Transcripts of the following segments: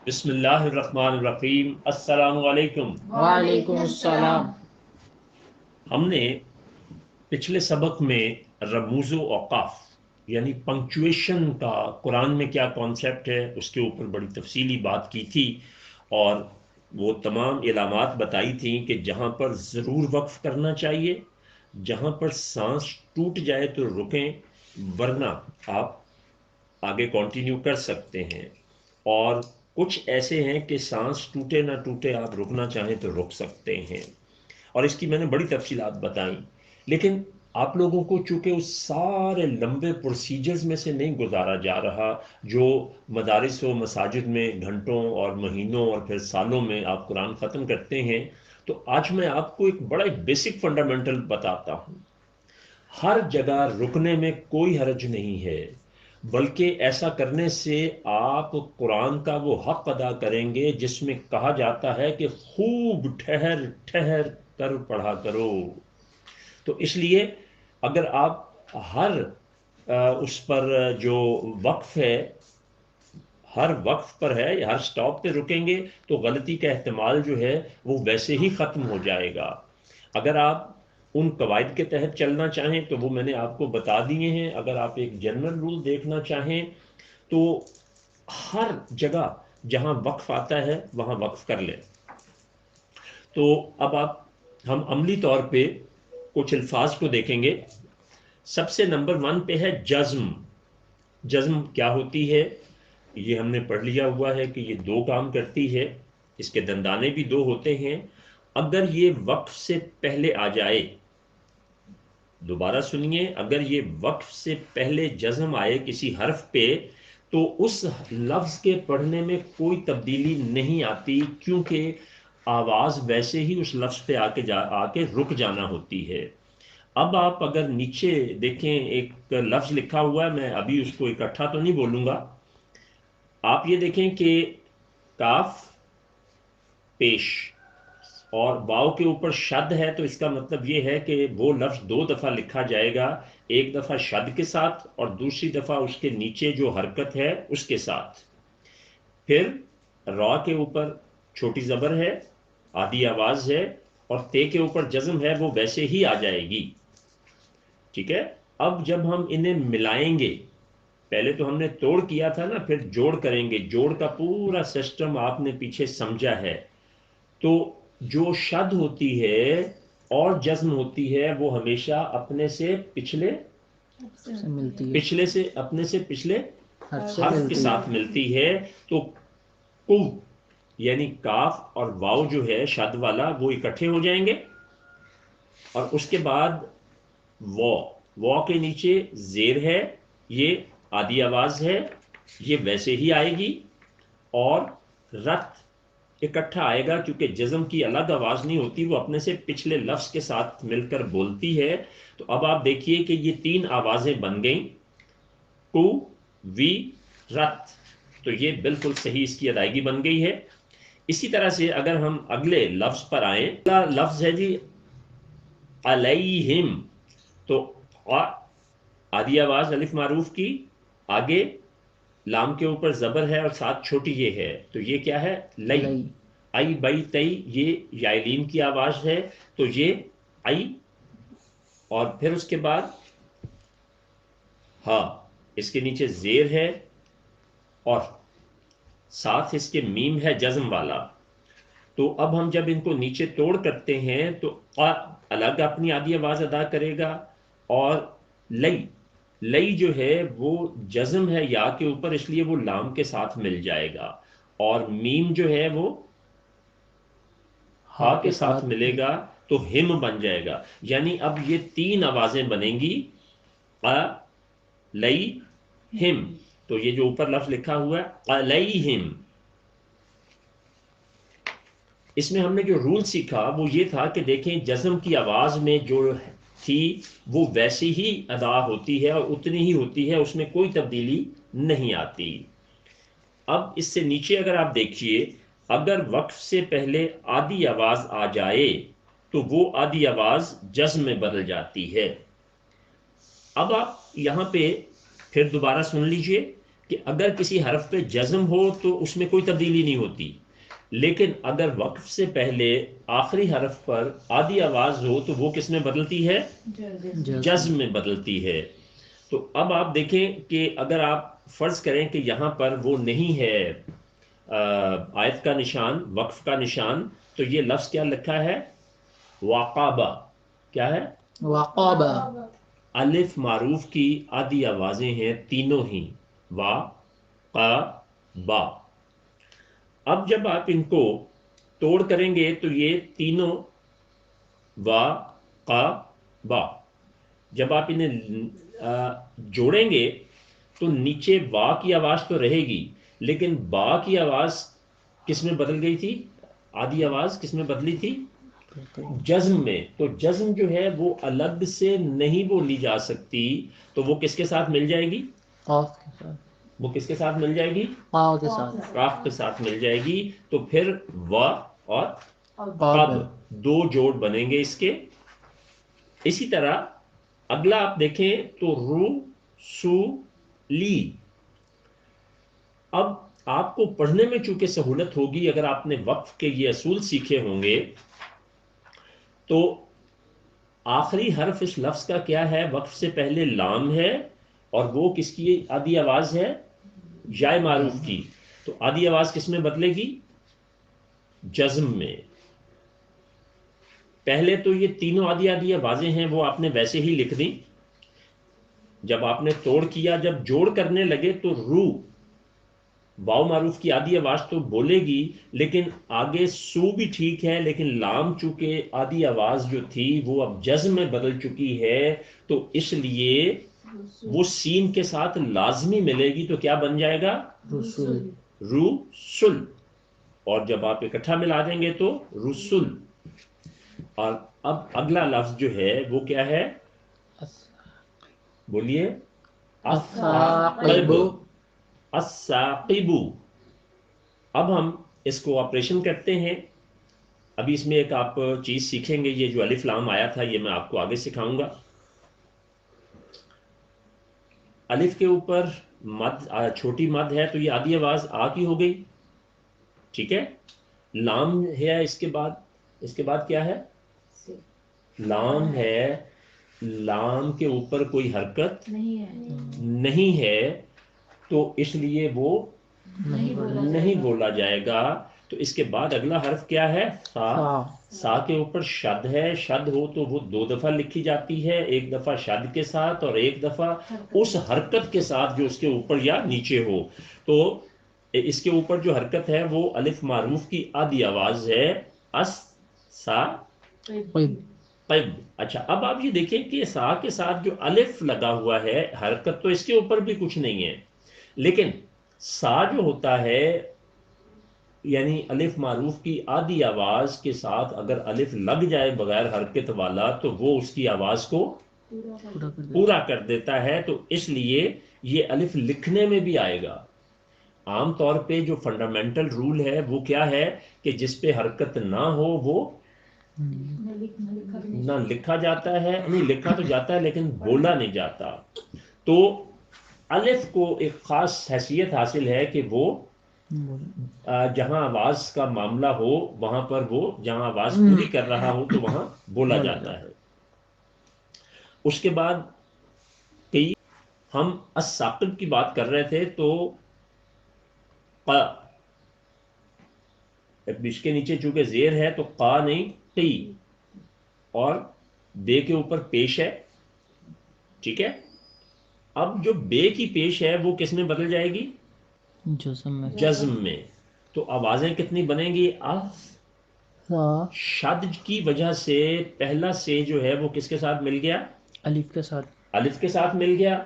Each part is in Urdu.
بسم اللہ الرحمن الرحیم۔ السلام علیکم۔ وعلیکم السلام۔ ہم نے پچھلے سبق میں رموز و اوقاف یعنی پنکچویشن کا قرآن میں کیا کانسیپٹ ہے اس کے اوپر بڑی تفصیلی بات کی تھی، اور وہ تمام علامات بتائی تھیں کہ جہاں پر ضرور وقف کرنا چاہیے، جہاں پر سانس ٹوٹ جائے تو رکیں، ورنہ آپ آگے کنٹینیو کر سکتے ہیں، اور کچھ ایسے ہیں کہ سانس ٹوٹے نہ ٹوٹے آپ رکنا چاہیں تو رک سکتے ہیں، اور اس کی میں نے بڑی تفصیلات بتائیں۔ لیکن آپ لوگوں کو چونکہ اس سارے لمبے پروسیجرز میں سے نہیں گزارا جا رہا جو مدارس و مساجد میں گھنٹوں اور مہینوں اور پھر سالوں میں آپ قرآن ختم کرتے ہیں، تو آج میں آپ کو ایک بڑا بیسک فنڈامنٹل بتاتا ہوں۔ ہر جگہ رکنے میں کوئی حرج نہیں ہے، بلکہ ایسا کرنے سے آپ قرآن کا وہ حق ادا کریں گے جس میں کہا جاتا ہے کہ خوب ٹھہر ٹھہر کر پڑھا کرو۔ تو اس لیے اگر آپ ہر اس پر جو وقف ہے، ہر وقف پر ہے یا ہر سٹاپ پہ رکیں گے تو غلطی کا احتمال جو ہے وہ ویسے ہی ختم ہو جائے گا۔ اگر آپ ان قواعد کے تحت چلنا چاہیں تو وہ میں نے آپ کو بتا دیے ہیں۔ اگر آپ ایک جنرل رول دیکھنا چاہیں تو ہر جگہ جہاں وقف آتا ہے وہاں وقف کر لیں۔ تو اب ہم عملی طور پہ کچھ الفاظ کو دیکھیں گے۔ سب سے نمبر 1 پہ ہے جزم۔ جزم کیا ہوتی ہے؟ یہ ہم نے پڑھ لیا ہوا ہے کہ یہ 2 کام کرتی ہے، اس کے دندانے بھی 2 ہوتے ہیں۔ اگر یہ وقف سے پہلے آ جائے، دوبارہ سنیے، اگر یہ وقف سے پہلے جزم آئے کسی حرف پہ تو اس لفظ کے پڑھنے میں کوئی تبدیلی نہیں آتی، کیونکہ آواز ویسے ہی اس لفظ پہ آ کے رک جانا ہوتی ہے۔ اب آپ اگر نیچے دیکھیں ایک لفظ لکھا ہوا ہے، میں ابھی اس کو اکٹھا تو نہیں بولوں گا، آپ یہ دیکھیں کہ کاف پیش اور واو کے اوپر شد ہے، تو اس کا مطلب یہ ہے کہ وہ لفظ 2 دفعہ لکھا جائے گا، ایک دفعہ شد کے ساتھ اور دوسری دفعہ اس کے نیچے جو حرکت ہے اس کے ساتھ۔ پھر را کے اوپر چھوٹی زبر ہے، آدھی آواز ہے، اور تے کے اوپر جزم ہے، وہ ویسے ہی آ جائے گی۔ ٹھیک ہے، اب جب ہم انہیں ملائیں گے، پہلے تو ہم نے توڑ کیا تھا نا، پھر جوڑ کریں گے، جوڑ کا پورا سسٹم آپ نے پیچھے سمجھا ہے۔ تو جو شد ہوتی ہے اور جزم ہوتی ہے وہ ہمیشہ اپنے سے پچھلے حرف کے ساتھ ملتی ہے۔ تو کو یعنی کاف اور واو جو ہے شد والا وہ اکٹھے ہو جائیں گے، اور اس کے بعد واو کے نیچے زیر ہے، یہ آدھی آواز ہے، یہ ویسے ہی آئے گی، اور رت اکٹھا آئے گا کیونکہ جزم کی الگ آواز نہیں ہوتی، وہ اپنے سے پچھلے لفظ کے ساتھ مل کر بولتی ہے۔ تو اب آپ دیکھیے کہ یہ 3 آوازیں بن گئیں، کو وی رت، تو یہ بالکل صحیح اس کی ادائیگی بن گئی ہے۔ اسی طرح سے اگر ہم اگلے لفظ پر آئیں، اگلا لفظ ہے جی علیہم، تو آدھی آواز الف معروف کی، آگے لام کے اوپر زبر ہے اور ساتھ چھوٹی یہ ہے، تو یہ کیا ہے؟ لئی۔ آئی بئی تئی، یہ یائلین کی آواز ہے، تو یہ آئی، اور پھر اس کے بعد ہاں، اس کے نیچے زیر ہے اور ساتھ اس کے میم ہے جزم والا۔ تو اب ہم جب ان کو نیچے توڑ کرتے ہیں تو الگ اپنی آدھی آواز ادا کرے گا، اور لئی جو ہے وہ جزم ہے یا کے اوپر، اس لیے وہ لام کے ساتھ مل جائے گا، اور میم جو ہے وہ ہا کے ساتھ ملے گا تو ہم بن جائے گا۔ یعنی اب یہ 3 آوازیں بنیں گی، علیہم، تو یہ جو اوپر لفظ لکھا ہوا ہے علیہم، اس میں ہم نے جو رول سیکھا وہ یہ تھا کہ دیکھیں جزم کی آواز میں جو تھی وہ ویسی ہی ادا ہوتی ہے اور اتنی ہی ہوتی ہے، اس میں کوئی تبدیلی نہیں آتی۔ اب اس سے نیچے اگر آپ دیکھیے، اگر وقف سے پہلے آدھی آواز آ جائے تو وہ آدھی آواز جزم میں بدل جاتی ہے۔ اب آپ یہاں پہ پھر دوبارہ سن لیجئے کہ اگر کسی حرف پہ جزم ہو تو اس میں کوئی تبدیلی نہیں ہوتی، لیکن اگر وقف سے پہلے آخری حرف پر آدھی آواز ہو تو وہ کس میں بدلتی ہے؟ جزم میں بدلتی ہے۔ تو اب آپ دیکھیں کہ اگر آپ فرض کریں کہ یہاں پر وہ نہیں ہے آیت کا نشان، وقف کا نشان، تو یہ لفظ کیا لکھا ہے؟ وقابہ۔ کیا ہے؟ وقابا۔ الف معروف کی آدھی آوازیں ہیں تینوں ہی، وا، قا، با۔ اب جب آپ ان کو توڑ کریں گے تو یہ تینوں وا، قا، با، جب آپ انہیں جوڑیں گے تو نیچے وا کی آواز تو رہے گی، لیکن با کی آواز کس میں بدل گئی تھی؟ آدھی آواز کس میں بدلی تھی؟ جزم میں۔ تو جزم جو ہے وہ الگ سے نہیں بولی جا سکتی، تو وہ کس کے ساتھ مل جائے گی؟ قاف کے ساتھ۔ وہ کس کے ساتھ مل جائے گی؟ قاف کے ساتھ۔ قاف کے ساتھ مل جائے گی۔ تو پھر و اور قاب۔ قب دو جوڑ بنیں گے اس کے۔ اسی طرح اگلا آپ دیکھیں تو رو، سو، لی۔ اب آپ کو پڑھنے میں چونکہ سہولت ہوگی، اگر آپ نے وقف کے یہ اصول سیکھے ہوں گے تو آخری حرف اس لفظ کا کیا ہے؟ وقف سے پہلے لام ہے، اور وہ کس کی آدھی آواز ہے؟ یا معروف کی۔ تو آدھی آواز کس میں بدلے گی؟ جزم میں۔ پہلے تو یہ تینوں آدھی آدھی آوازیں ہیں وہ آپ نے ویسے ہی لکھ دیں، جب آپ نے توڑ کیا، جب جوڑ کرنے لگے تو رو، واو معروف کی آدھی آواز تو بولے گی، لیکن آگے سو بھی ٹھیک ہے، لیکن لام چونکہ آدھی آواز جو تھی وہ اب جزم میں بدل چکی ہے، تو اس لیے وہ سین کے ساتھ لازمی ملے گی، تو کیا بن جائے گا؟ رسول۔ رسل۔ اور جب آپ اکٹھا ملا دیں گے تو رسل۔ اور اب اگلا لفظ جو ہے وہ کیا ہے؟ بولیے۔ الثاقب۔ الثاقب۔ اب ہم اس کو آپریشن کرتے ہیں۔ ابھی اس میں ایک آپ چیز سیکھیں گے، یہ جو الف لام آیا تھا یہ میں آپ کو آگے سکھاؤں گا۔ الف کے اوپر مد، چھوٹی مد ہے تو یہ آدھی آواز آ کی ہو گئی، ٹھیک ہے۔ لام ہے اس کے بعد کیا ہے؟ لام ہے۔ لام کے اوپر کوئی حرکت نہیں ہے، تو اس لیے وہ نہیں بولا جائے گا۔ تو اس کے بعد اگلا حرف کیا ہے؟ سا۔ سا کے اوپر شد ہے، شد ہو تو وہ دو دفعہ لکھی جاتی ہے، ایک دفعہ شد کے ساتھ اور ایک دفعہ اس حرکت کے ساتھ جو اس کے اوپر یا نیچے ہو۔ تو اس کے اوپر جو حرکت ہے وہ الف معروف کی آدھی آواز ہے، اس، سا، قب۔ اچھا اب آپ یہ دیکھیں کہ سا کے ساتھ جو الف لگا ہوا ہے، حرکت تو اس کے اوپر بھی کچھ نہیں ہے، لیکن سا جو ہوتا ہے یعنی الف معروف کی آدھی آواز کے ساتھ اگر الف لگ جائے بغیر حرکت والا تو وہ اس کی آواز کو پورا کر دیتا ہے، تو اس لیے یہ الف لکھنے میں بھی آئے گا۔ عام طور پہ جو فنڈامنٹل رول ہے وہ کیا ہے کہ جس پہ حرکت نہ ہو وہ نہ لکھا جاتا ہے، نہیں لکھا تو جاتا ہے لیکن بولا نہیں جاتا۔ تو الف کو ایک خاص حیثیت حاصل ہے کہ وہ جہاں آواز کا معاملہ ہو وہاں پر وہ جہاں آواز پوری کر رہا ہو تو وہاں بولا جاتا ہے۔ اس کے بعد کئی ہم الثاقب کی بات کر رہے تھے، تو قا، اس کے نیچے چونکہ زیر ہے تو قا نہیں قی، اور بے کے اوپر پیش ہے، ٹھیک ہے۔ اب جو بے کی پیش ہے وہ کس میں بدل جائے گی؟ جزم میں۔ تو آوازیں کتنی بنیں گی؟ شد کی وجہ سے پہلا سے جو ہے وہ کس کے ساتھ مل گیا؟ الف کے ساتھ۔ الف کے ساتھ مل گیا،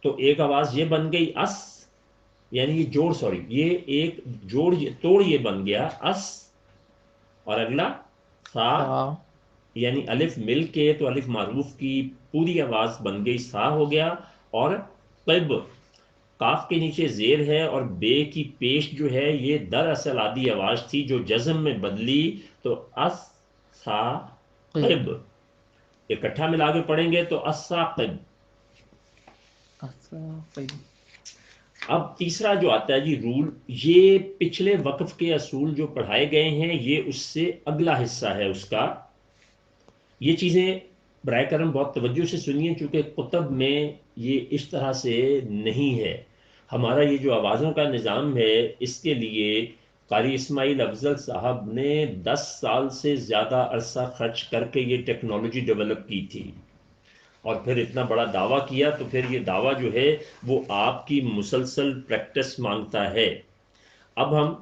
تو ایک آواز یہ بن گئی اس، یعنی یہ جوڑ، سوری یہ ایک جوڑ توڑ یہ بن گیا اس، اور اگلا سا، یعنی الف مل کے تو الف معروف کی پوری آواز بن گئی، سا ہو گیا، اور قب، کاف کے نیچے زیر ہے اور بے کی پیش جو ہے یہ دراصل آدھی آواز تھی جو جزم میں بدلی، تو اس، سا، قب۔ اکٹھا ملا کے پڑھیں گے تو الثاقب۔ اب تیسرا جو آتا ہے جی رول، یہ پچھلے وقف کے اصول جو پڑھائے گئے ہیں یہ اس سے اگلا حصہ ہے اس کا. یہ چیزیں برائے کرم بہت توجہ سے سنیے، چونکہ کتب میں یہ اس طرح سے نہیں ہے. ہمارا یہ جو آوازوں کا نظام ہے اس کے لیے قاری اسماعیل افضل صاحب نے 10 سال سے زیادہ عرصہ خرچ کر کے یہ ٹیکنالوجی ڈیولپ کی تھی، اور پھر اتنا بڑا دعویٰ کیا، تو پھر یہ دعویٰ جو ہے وہ آپ کی مسلسل پریکٹس مانگتا ہے. اب ہم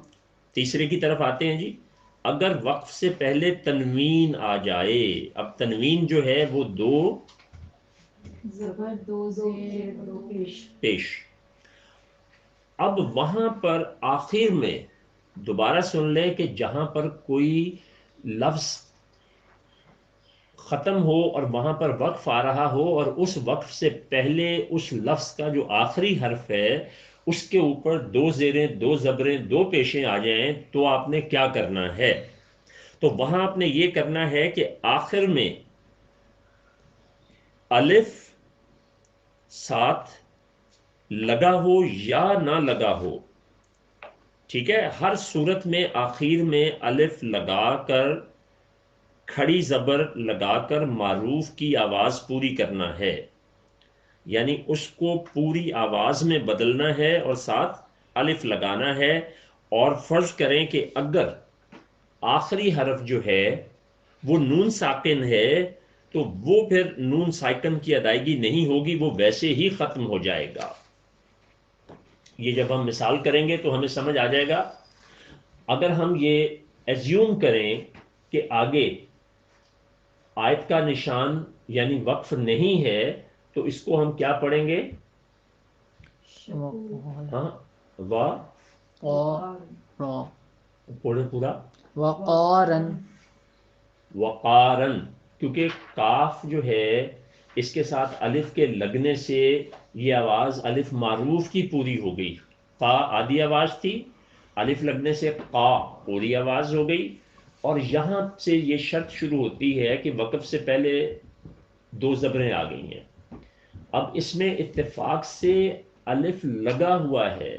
تیسرے کی طرف آتے ہیں جی. اگر وقف سے پہلے تنوین آ جائے، اب تنوین جو ہے وہ دو زبر، دو زیر، دو پیش. پیش. اب وہاں پر آخر میں دوبارہ سن لیں کہ جہاں پر کوئی لفظ ختم ہو اور وہاں پر وقف آ رہا ہو اور اس وقف سے پہلے اس لفظ کا جو آخری حرف ہے اس کے اوپر دو زیریں، دو زبریں، دو پیشیں آ جائیں تو آپ نے کیا کرنا ہے؟ تو وہاں آپ نے یہ کرنا ہے کہ آخر میں الف ساتھ لگا ہو یا نہ لگا ہو، ٹھیک ہے، ہر صورت میں آخر میں الف لگا کر، کھڑی زبر لگا کر معروف کی آواز پوری کرنا ہے، یعنی اس کو پوری آواز میں بدلنا ہے اور ساتھ الف لگانا ہے. اور فرض کریں کہ اگر آخری حرف جو ہے وہ نون ساکن ہے تو وہ پھر نون ساکن کی ادائیگی نہیں ہوگی، وہ ویسے ہی ختم ہو جائے گا. یہ جب ہم مثال کریں گے تو ہمیں سمجھ آ جائے گا. اگر ہم یہ ایزیوم کریں کہ آگے آیت کا نشان یعنی وقف نہیں ہے تو اس کو ہم کیا پڑھیں گے؟ ہاں، پڑھے پورا وقارن. وقارن، کیونکہ کاف جو ہے اس کے ساتھ الف کے لگنے سے یہ آواز الف معروف کی پوری ہو گئی. قا آدھی آواز تھی، الف لگنے سے قا پوری آواز ہو گئی. اور یہاں سے یہ شرط شروع ہوتی ہے کہ وقف سے پہلے دو زبریں آ گئی ہیں. اب اس میں اتفاق سے الف لگا ہوا ہے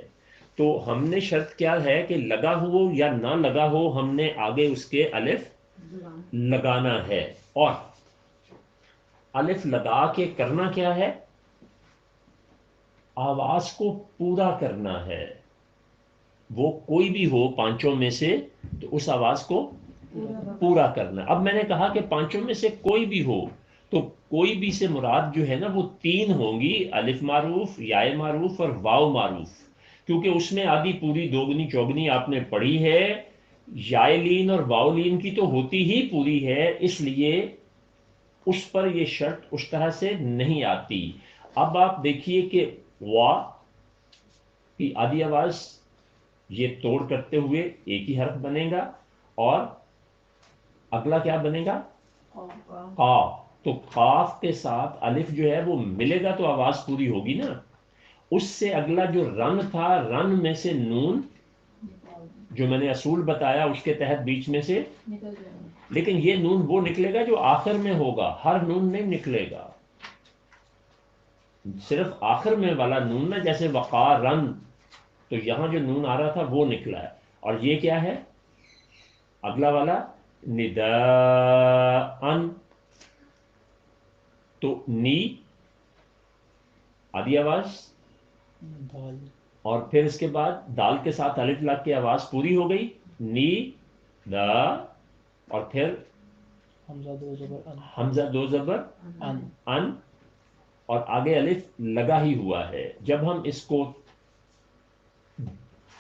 تو ہم نے شرط کیا ہے کہ لگا ہو یا نہ لگا ہو ہم نے آگے اس کے الف لگانا ہے. اور الف لگا کے کرنا کیا ہے؟ آواز کو پورا کرنا ہے، وہ کوئی بھی ہو پانچوں میں سے تو اس آواز کو پورا کرنا. اب میں نے کہا کہ پانچوں میں سے کوئی بھی ہو تو کوئی بھی سے مراد جو ہے نا وہ تین ہوں گی، الف معروف، یائے معروف اور واو معروف، کیونکہ اس میں آدھی پوری دوگنی چوگنی آپ نے پڑھی ہے. یائے لین اور واو لین کی تو ہوتی ہی پوری ہے، اس لیے اس پر یہ شرط اس طرح سے نہیں آتی. اب آپ دیکھیے کہ وا کی آدھی آواز یہ توڑ کرتے ہوئے ایک ہی حرف بنے گا، اور اگلا کیا بنے گا؟ قاف. تو قاف کے ساتھ الف جو ہے وہ ملے گا تو آواز پوری ہوگی نا. اس سے اگلا جو رن تھا، رن میں سے نون جو میں نے اصول بتایا اس کے تحت بیچ میں سے، لیکن یہ نون وہ نکلے گا جو آخر میں ہوگا، ہر نون نہیں نکلے گا، صرف آخر میں والا نون نا، جیسے وقارن تو یہاں جو نون آ رہا تھا وہ نکلا ہے. اور یہ کیا ہے اگلا والا؟ نداءن، تو نی آدھی آواز اور پھر اس کے بعد دال کے ساتھ الف لگ کے آواز پوری ہو گئی، نی دا، اور پھر حمزہ دو زبر ان، اور آگے الف لگا ہی ہوا ہے. جب ہم اس کو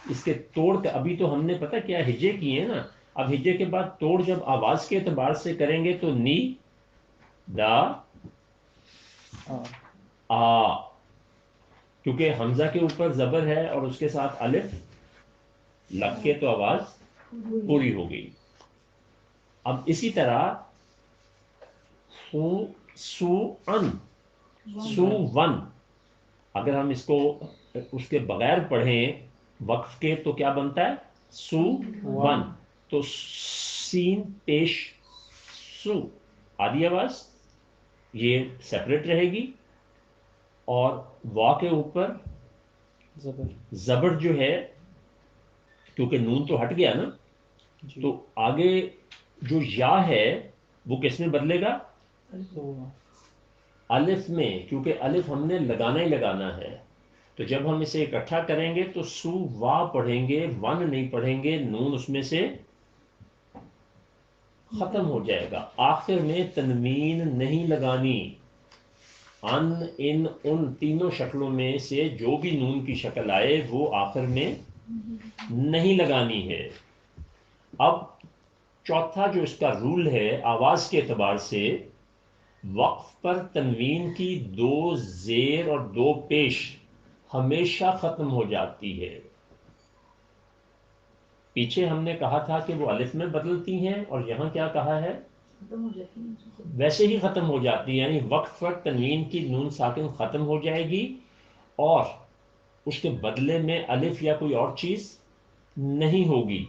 اس کے توڑ کے، ابھی تو ہم نے پتہ کیا ہجے کیے ہیں نا، اب ہجے کے بعد توڑ جب آواز کے اعتبار سے کریں گے تو نی دا آ، کیونکہ حمزہ کے اوپر زبر ہے اور اس کے ساتھ الف لگ کے تو آواز پوری ہو گئی. اب اسی طرح سو ان، سو ون، اگر ہم اس کو اس کے بغیر پڑھیں وقف کے تو کیا بنتا ہے؟ سو ون. تو سین پیش سو آدھی آواز یہ سیپریٹ رہے گی، اور وا کے اوپر زبر زبر جو ہے کیونکہ نون تو ہٹ گیا نا، جی تو آگے جو یا ہے وہ کس میں بدلے گا؟ سوا الف میں، کیونکہ الف ہم نے لگانا ہی لگانا ہے. تو جب ہم اسے اکٹھا کریں گے تو سو وا پڑھیں گے، ون نہیں پڑھیں گے، نون اس میں سے ختم ہو جائے گا. آخر میں تنوین نہیں لگانی. ان، ان، ان تینوں شکلوں میں سے جو بھی نون کی شکل آئے وہ آخر میں نہیں لگانی ہے. اب چوتھا جو اس کا رول ہے آواز کے اعتبار سے، وقف پر تنوین کی دو زیر اور دو پیش ہمیشہ ختم ہو جاتی ہے. پیچھے ہم نے کہا تھا کہ وہ الف میں بدلتی ہیں، اور یہاں کیا کہا ہے؟ ختم ہو جاتی ہے. ویسے ہی ختم ہو جاتی ہے، یعنی وقف پر تنوین کی نون ساکن ختم ہو جائے گی اور اس کے بدلے میں الف یا کوئی اور چیز نہیں ہوگی.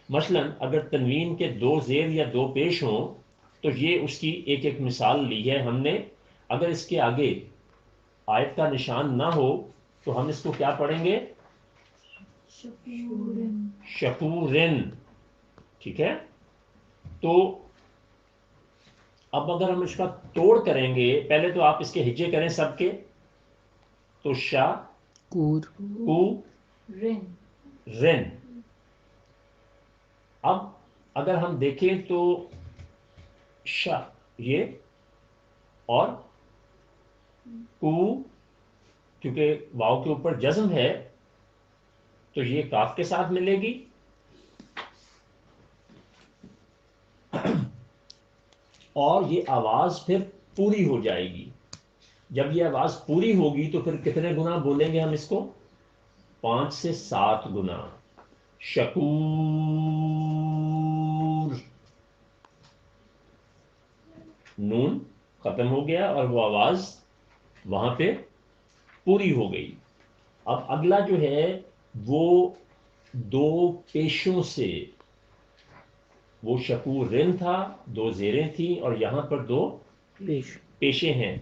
مثلا اگر تنوین کے دو زیر یا دو پیش ہوں تو یہ اس کی ایک ایک مثال لی ہے ہم نے. اگر اس کے آگے آیت کا نشان نہ ہو تو ہم اس کو کیا پڑھیں گے؟ شکورن. شکورن. ٹھیک ہے. تو اب اگر ہم اس کا توڑ کریں گے، پہلے تو آپ اس کے ہجے کریں سب کے. تو شا، کور کو، رن. رن. اب اگر ہم دیکھیں تو شا یہ اور کو، کیونکہ واؤ کے اوپر جزم ہے تو یہ کاف کے ساتھ ملے گی. اور یہ آواز پھر پوری ہو جائے گی. جب یہ آواز پوری ہوگی تو پھر کتنے گنا بولیں گے ہم اس کو؟ 5 سے 7 گنا. شکور. نون ختم ہو گیا اور وہ آواز وہاں پہ پوری ہو گئی. اب اگلا جو ہے وہ دو پیشوں سے، وہ شکور رن تھا، دو زیریں تھیں اور یہاں پر دو پیش پیشے ہیں.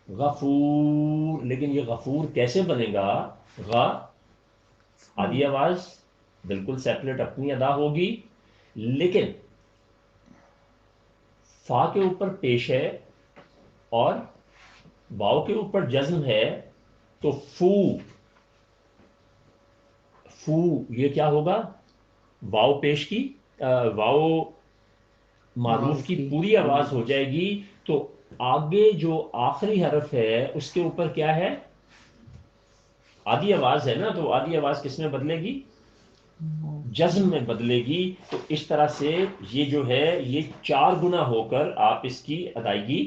غفور. لیکن یہ غفور کیسے بنے گا؟ غ آدھی آواز بالکل سیپریٹ اپنی ادا ہوگی، لیکن فا کے اوپر پیش ہے اور واؤ کے اوپر جزم ہے تو فو. فو یہ کیا ہوگا؟ واؤ پیش کی واؤ معروف کی پوری آواز ہو جائے گی. تو آگے جو آخری حرف ہے اس کے اوپر کیا ہے؟ آدھی آواز ہے نا، تو آدھی آواز کس میں بدلے گی؟ جزم میں بدلے گی. تو اس طرح سے یہ جو ہے یہ 4 گنا ہو کر آپ اس کی ادائیگی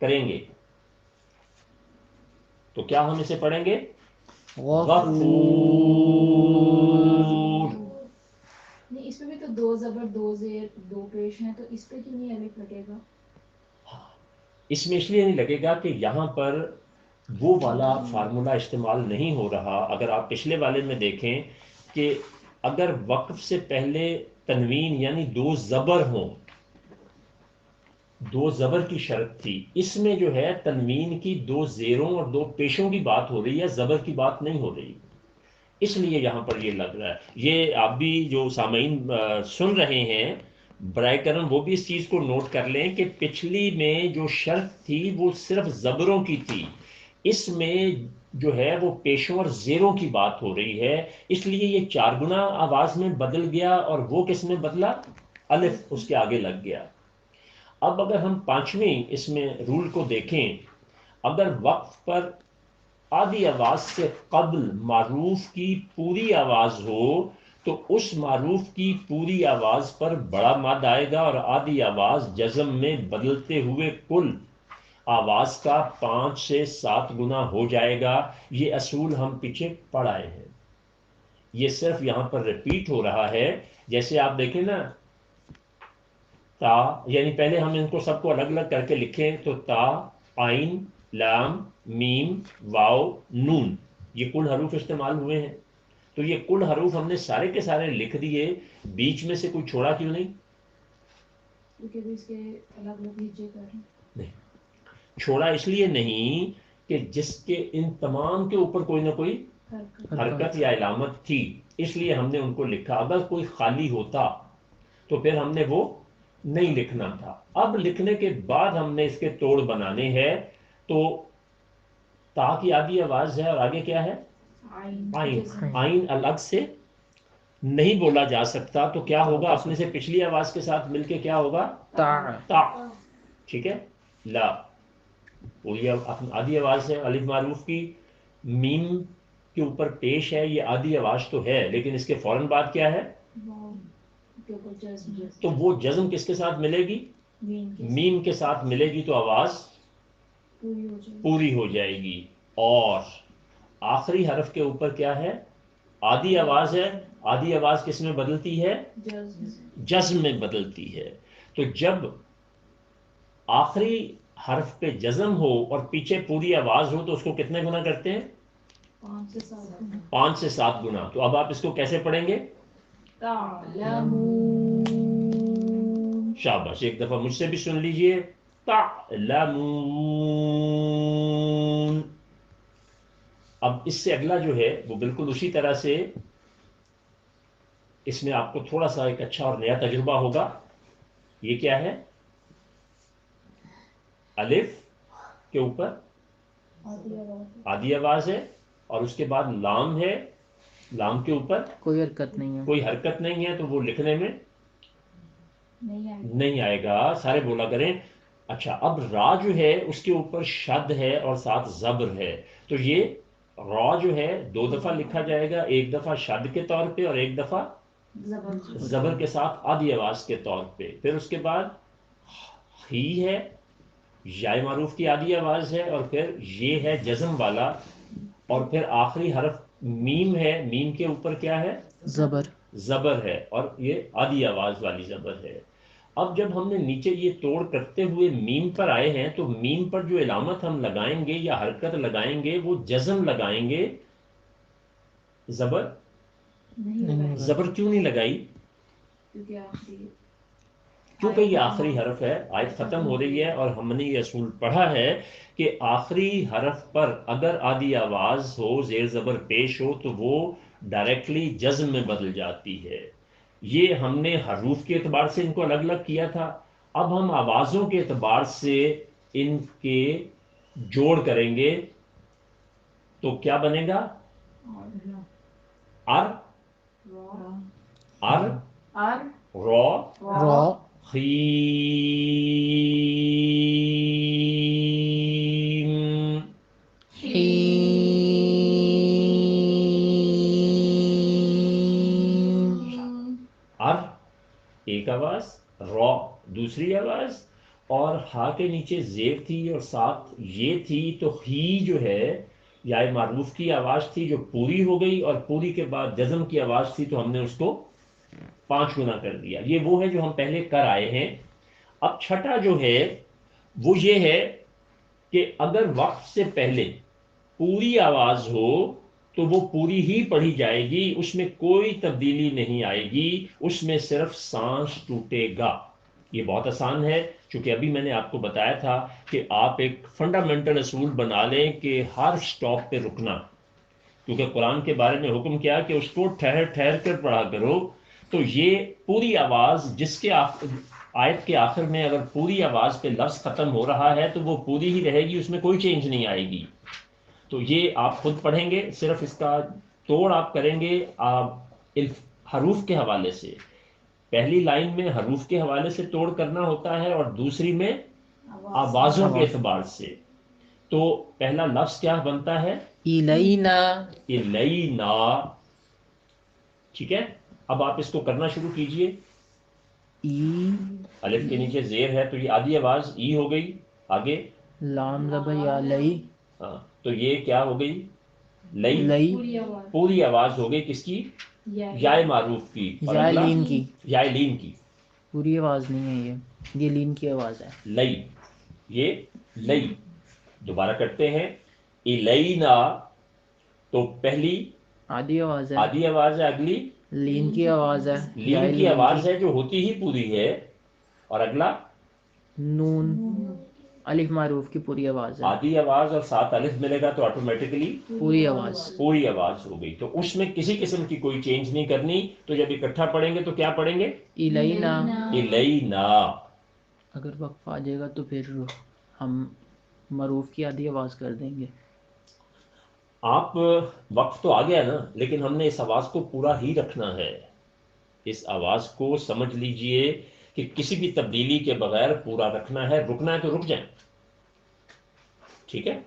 کریں گے. تو کیا ہم اسے پڑھیں گے؟ غفور. نہیں، اس میں بھی تو دو زبر دو زیر دو پیش ہیں، تو اس پہ کیوں نہیں الف لگے گا؟ اس میں اس لیے نہیں لگے گا کہ یہاں پر وہ والا فارمولا استعمال نہیں ہو رہا. اگر آپ پچھلے والے میں دیکھیں کہ اگر وقف سے پہلے تنوین یعنی دو زبر ہوں، دو زبر کی شرط تھی، اس میں جو ہے تنوین کی دو زیروں اور دو پیشوں کی بات ہو رہی ہے، زبر کی بات نہیں ہو رہی. اس لیے یہاں پر یہ لگ رہا ہے. یہ آپ بھی جو سامعین سن رہے ہیں برائے کرم وہ بھی اس چیز کو نوٹ کر لیں کہ پچھلی میں جو شرط تھی وہ صرف زبروں کی تھی، اس میں جو ہے وہ پیشوں اور زیروں کی بات ہو رہی ہے. اس لیے یہ 4 گنا آواز میں بدل گیا اور وہ کس میں بدلا؟ الف اس کے آگے لگ گیا. اب اگر ہم 5ویں اس میں رول کو دیکھیں، اگر وقف پر آدھی آواز سے قبل معروف کی پوری آواز ہو تو اس معروف کی پوری آواز پر بڑا مد آئے گا اور آدھی آواز جزم میں بدلتے ہوئے کل آواز کا 5 سے 7 گنا ہو جائے گا. یہ اصول ہم پیچھے پڑھ آئے ہیں، یہ صرف یہاں پر ریپیٹ ہو رہا ہے. جیسے آپ دیکھیں نا تا، یعنی پہلے ہم ان کو سب کو الگ الگ کر کے لکھیں تو تا، عین، لام، میم، واو، نون، یہ کل حروف استعمال ہوئے ہیں. تو یہ کل حروف ہم نے سارے کے سارے لکھ دیے، بیچ میں سے کوئی چھوڑا کیوں نہیں؟ کیونکہ بھی اس کے الگ الگ ہجے کر ہیں. نہیں چھوڑا اس لیے نہیں کہ جس کے ان تمام کے اوپر کوئی نہ کوئی حرکت یا علامت تھی، اس لیے ہم نے ان کو لکھا. اگر کوئی خالی ہوتا تو پھر ہم نے وہ نہیں لکھنا تھا. اب لکھنے کے بعد ہم نے اس کے توڑ بنانے ہیں. تو تا کی آدھی آواز ہے اور آگے کیا ہے؟ آئین. آئین الگ سے نہیں بولا جا سکتا، تو کیا ہوگا؟ اپنے سے پچھلی آواز کے ساتھ مل کے کیا ہوگا؟ تا. تا. ٹھیک ہے. لا پوری آدھی آواز ہے الف معروف کی، میم کے اوپر پیش ہے، یہ آدھی آواز تو ہے، لیکن اس کے فوراً بعد کیا ہے؟ تو وہ جزم کس کے ساتھ ملے گی؟ میم کے ساتھ ملے گی، تو آواز پوری ہو جائے گی. اور آخری حرف کے اوپر کیا ہے؟ آدھی آواز ہے. آدھی آواز کس میں بدلتی ہے؟ جزم میں بدلتی ہے. تو جب آخری حرف پہ جزم ہو اور پیچھے پوری آواز ہو تو اس کو کتنے گنا کرتے ہیں؟ 5 سے 7 گنا. تو اب آپ اس کو کیسے پڑھیں گے؟ شاباش، ایک دفعہ مجھ سے بھی سن لیجئے. تعلمون. اب اس سے اگلا جو ہے وہ بالکل اسی طرح سے، اس میں آپ کو تھوڑا سا ایک اچھا اور نیا تجربہ ہوگا. یہ کیا ہے؟ الف کے اوپر آدھی آواز ہے اور اس کے بعد لام ہے. لام کے اوپر کوئی حرکت نہیں ہے. کوئی حرکت نہیں ہے، تو وہ لکھنے میں نہیں آئے گا. سارے بولا کریں. اچھا، اب را جو ہے اس کے اوپر شد ہے اور ساتھ زبر ہے. تو یہ را جو ہے 2 دفعہ لکھا جائے گا، ایک دفعہ شد کے طور پہ اور ایک دفعہ زبر کے ساتھ آدھی آواز کے طور پہ. پھر اس کے بعد ہی ہے، یائے معروف کی آدھی آواز ہے، اور پھر یہ ہے جزم والا، اور پھر آخری حرف میم ہے. میم کے اوپر کیا ہے؟ زبر ہے، اور یہ آدھی آواز والی زبر ہے. اب جب ہم نے نیچے یہ توڑ کرتے ہوئے میم پر آئے ہیں، تو میم پر جو علامت ہم لگائیں گے یا حرکت لگائیں گے وہ جزم لگائیں گے. زبر کیوں نہیں لگائی؟ کیونکہ یہ آخری حرف ہے، آیت ختم ہو رہی ہے، اور ہم نے یہ اصول پڑھا ہے کہ آخری حرف پر اگر آدھی آواز ہو، زیر زبر پیش ہو، تو وہ ڈائریکٹلی جزم میں بدل جاتی ہے. یہ ہم نے حروف کے اعتبار سے ان کو الگ الگ کیا تھا. اب ہم آوازوں کے اعتبار سے ان کے جوڑ کریں گے، تو کیا بنے گا؟ ار رو ار ایک آواز، رو دوسری آواز، اور ہا کے نیچے زیر تھی اور ساتھ یہ تھی، تو ہی جو ہے یا معروف کی آواز تھی جو پوری ہو گئی، اور پوری کے بعد جزم کی آواز تھی، تو ہم نے اس کو 5 گنا کر دیا. یہ وہ ہے جو ہم پہلے کر آئے ہیں. اب چھٹا جو ہے وہ یہ ہے کہ اگر وقت سے پہلے پوری آواز ہو تو وہ پوری ہی پڑھی جائے گی، اس میں کوئی تبدیلی نہیں آئے گی، اس میں صرف سانس ٹوٹے گا. یہ بہت آسان ہے، چونکہ ابھی میں نے آپ کو بتایا تھا کہ آپ ایک فنڈامنٹل اصول بنا لیں کہ ہر سٹاپ پہ رکنا، کیونکہ قرآن کے بارے میں حکم کیا کہ اس کو ٹھہر ٹھہر کر پڑھا کرو. تو یہ پوری آواز جس کے آیت کے آخر میں اگر پوری آواز پہ لفظ ختم ہو رہا ہے تو وہ پوری ہی رہے گی، اس میں کوئی چینج نہیں آئے گی. تو یہ آپ خود پڑھیں گے، صرف اس کا توڑ آپ کریں گے حروف کے حوالے سے. پہلی لائن میں حروف کے حوالے سے توڑ کرنا ہوتا ہے، اور دوسری میں آوازوں کے اعتبار سے. تو پہلا لفظ کیا بنتا ہے؟ الینا. الینا. ٹھیک ہے، اب آپ اس کو کرنا شروع کیجئے. الف کے نیچے زیر ہے تو یہ آدھی آواز ای ہو گئی. آگے لام زبر یا لئی. ہاں، تو یہ کیا ہو گئی؟ لئی. پوری آواز ہو گئی کس کی؟ یائے معروف کی. اور یا اگلا لین کی. یا لین کی. پوری آواز نہیں ہے، یہ لین کی آواز ہے. لئی، یہ لئی. دوبارہ کرتے ہیں. الینا تو پہلی آدھی آواز ہے، آدھی آواز ہے، اگلی لین کی آواز ہے، لین کی آواز ہے جو ہوتی ہی پوری ہے، اور اگلا نون الف معروف کی پوری آواز ہے، آدھی آواز اور ساتھ الف ملے گا تو آٹومیٹکلی پوری آواز۔ پوری آواز ہو گئی، تو اس میں کسی قسم کی کوئی چینج نہیں کرنی۔ تو جب اکٹھا پڑھیں گے تو کیا پڑھیں گے؟ الینا۔ الینا۔ اگر وقف آ جائے گا تو پھر ہم معروف کی آدھی آواز کر دیں گے۔ آپ وقف تو آ گیا نا، لیکن ہم نے اس آواز کو پورا ہی رکھنا ہے۔ اس آواز کو سمجھ لیجئے کہ کسی بھی تبدیلی کے بغیر پورا رکھنا ہے، رکنا ہے تو رک جائیں، ٹھیک ہے؟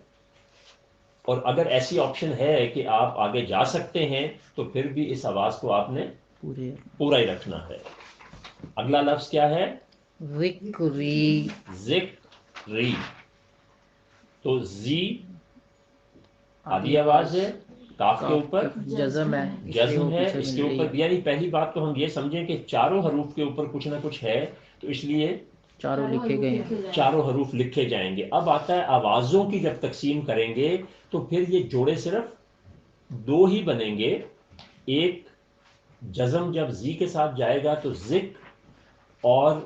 اور اگر ایسی آپشن ہے کہ آپ آگے جا سکتے ہیں تو پھر بھی اس آواز کو آپ نے پورے پورا ہی رکھنا ہے۔ اگلا لفظ کیا ہے؟ ذکری۔ ذکری۔ تو زی آدھی آواز ہے، کاف کے اوپر جزم ہے، جزم ہے، پیچھے اس مل کے رہی اوپر ہے۔ یعنی پہلی بات تو ہم یہ سمجھیں کہ چاروں حروف کے اوپر کچھ نہ کچھ ہے، تو اس لیے چاروں لکھے گئے ہیں۔ چاروں حروف لکھے جائیں گے۔ اب آتا ہے آوازوں کی جب تقسیم کریں گے تو پھر یہ جوڑے صرف دو ہی بنیں گے۔ ایک جزم جب زی کے ساتھ جائے گا تو ذک، اور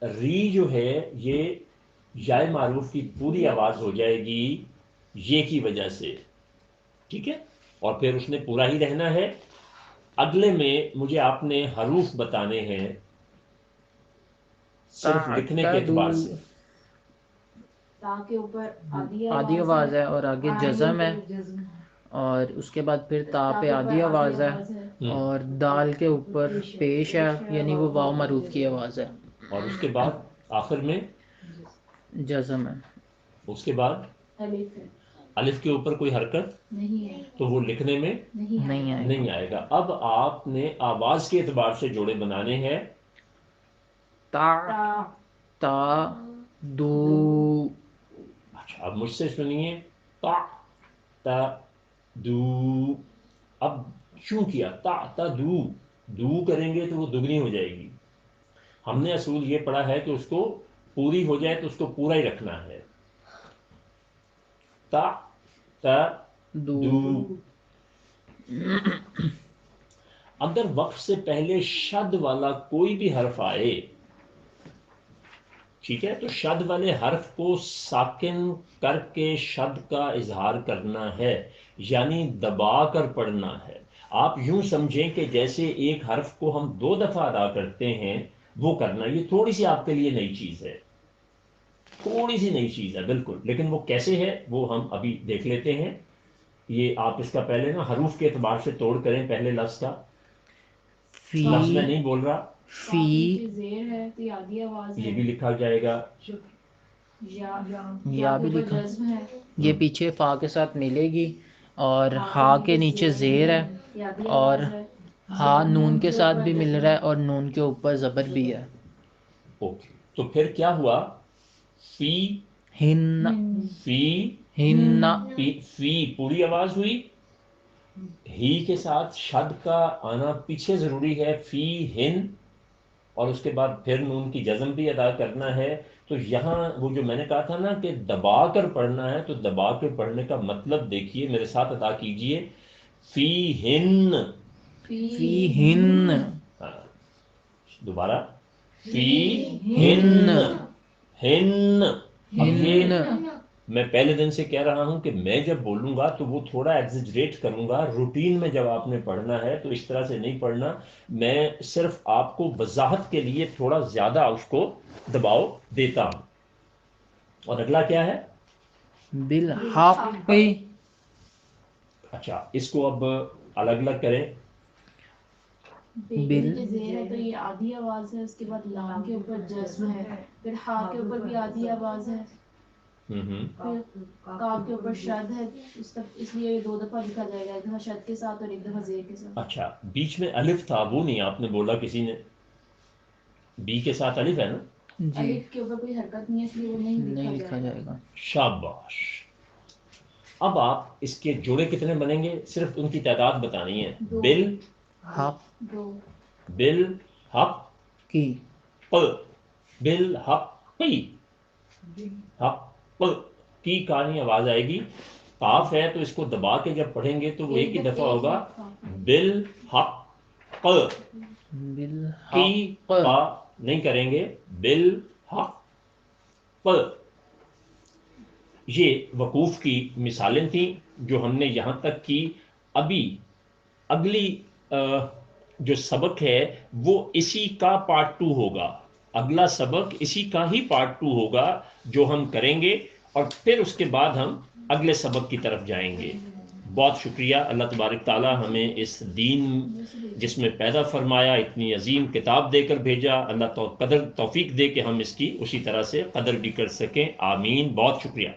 ری جو ہے یہ یائے معروف کی پوری آواز ہو جائے گی یہ کی وجہ سے، ٹھیک ہے؟ اور پھر اس نے پورا ہی رہنا ہے۔ اگلے میں مجھے آپ نے حروف بتانے ہیں صرف لکھنے کے اعتبار سے۔ تا کے اوپر آدھی آواز ہے اور آگے جزم ہے، اور اس کے بعد پھر تا پہ آدھی آواز ہے، اور دال کے اوپر پیش ہے، یعنی وہ واو معروف کی آواز ہے، اور اس کے بعد آخر میں جزم ہے۔ اس کے بعد الف کے اوپر کوئی حرکت نہیں ہے تو وہ لکھنے میں نہیں آئے نہیں آئے گا۔ اب آپ نے آواز کے اعتبار سے جوڑے بنانے ہیں۔ تا، تا، دو۔ اچھا اب مجھ سے سنیے، تا تا دو۔ اب کیوں کیا تا تا دو؟ دو کریں گے تو وہ دگنی ہو جائے گی۔ ہم نے اصول یہ پڑھا ہے کہ اس کو پوری ہو جائے تو اس کو پورا ہی رکھنا ہے۔ تا تا دو۔ اگر وقف سے پہلے شد والا کوئی بھی حرف آئے، ٹھیک ہے، تو شد والے حرف کو ساکن کر کے شد کا اظہار کرنا ہے، یعنی دبا کر پڑھنا ہے۔ آپ یوں سمجھیں کہ جیسے ایک حرف کو ہم دو دفعہ ادا کرتے ہیں وہ کرنا۔ یہ تھوڑی سی آپ کے لیے نئی چیز ہے، تھوڑی سی نئی چیز ہے بالکل، لیکن وہ کیسے ہے وہ ہم ابھی دیکھ لیتے ہیں۔ یہ آپ اس کا پہلے نا حروف کے اعتبار سے توڑ کریں پہلے لفظ کا۔ فی، لفظ میں نہیں بول رہا، فی، زیر ہے تو یہ آدھی آواز یہ بھی لکھا جائے گا۔ یا بھی لکھا، جزم ہے، یہ پیچھے فا کے ساتھ ملے گی، اور ہا کے نیچے زیر ہے، یہ آدھی اور آواز ہے۔ ہا نون کے ساتھ بھی مل رہا ہے، اور نون کے اوپر زبر بھی ہے۔ اوکے، تو پھر کیا ہوا؟ فی، ہن، فی، ہن، فی پوری آواز ہوئی۔ ہی کے ساتھ شد کا آنا پیچھے ضروری ہے، فی ہن، اور اس کے بعد پھر نون کی جزم بھی ادا کرنا ہے۔ تو یہاں وہ جو میں نے کہا تھا نا کہ دبا کر پڑھنا ہے، تو دبا کے پڑھنے کا مطلب دیکھیے، میرے ساتھ ادا کیجئے، فی ہن۔ فی ہن، ہاں، دوبارہ، فی ہن، ہن۔ اب یہ میں پہلے دن سے کہہ رہا ہوں کہ میں جب بولوں گا تو وہ تھوڑا ایگزیجریٹ کروں گا۔ روٹین میں جب آپ نے پڑھنا ہے تو اس طرح سے نہیں پڑھنا، میں صرف آپ کو وضاحت کے لیے تھوڑا زیادہ اس کو دباؤ دیتا ہوں۔ اور اگلا کیا ہے؟ بالحق۔ اچھا اس کو اب الگ الگ کریں۔ بل کے زیر ہے تو یہ آدھی آواز ہے، اس کے بعد لام کے اوپر جزم ہے، پھر ہا کے اوپر بھی آدھی آواز ہے، پھر کاف کے اوپر شد ہے، اس لیے یہ دو دفعہ لکھا جائے گا، ایک دفعہ شد کے ساتھ اور ایک دفعہ زیر کے ساتھ۔ اچھا بیچ میں الف تھا، وہ نہیں آپ نے بولا کسی نے، بی کے ساتھ الف ہے نا؟ جی، الف کے اوپر کوئی حرکت نہیں ہے، اس لیے وہ نہیں لکھا جائے گا۔ شاباش۔ اب آپ اس کے جوڑے کتنے بنیں گے صرف ان کی تعداد بتانی ہے۔ دو۔ بل حق دو، بل حق کی، بل حق حق کی کانی آواز آئے گی۔ قاف ہے تو اس کو دبا کے جب پڑھیں گے تو وہ ایک ہی دفعہ ہوگا، بل حق کی بالحق، قا نہیں کریں گے، بل حق یہ وقوف کی مثالیں تھیں جو ہم نے یہاں تک کی. ابھی اگلی جو سبق ہے وہ اسی کا پارٹ 2 ہوگا. اگلا سبق اسی کا ہی پارٹ 2 ہوگا جو ہم کریں گے، اور پھر اس کے بعد ہم اگلے سبق کی طرف جائیں گے. بہت شکریہ. اللہ تبارک تعالی ہمیں اس دین جس میں پیدا فرمایا، اتنی عظیم کتاب دے کر بھیجا، اللہ قدر توفیق دے کہ ہم اس کی اسی طرح سے قدر بھی کر سکیں. آمین. بہت شکریہ.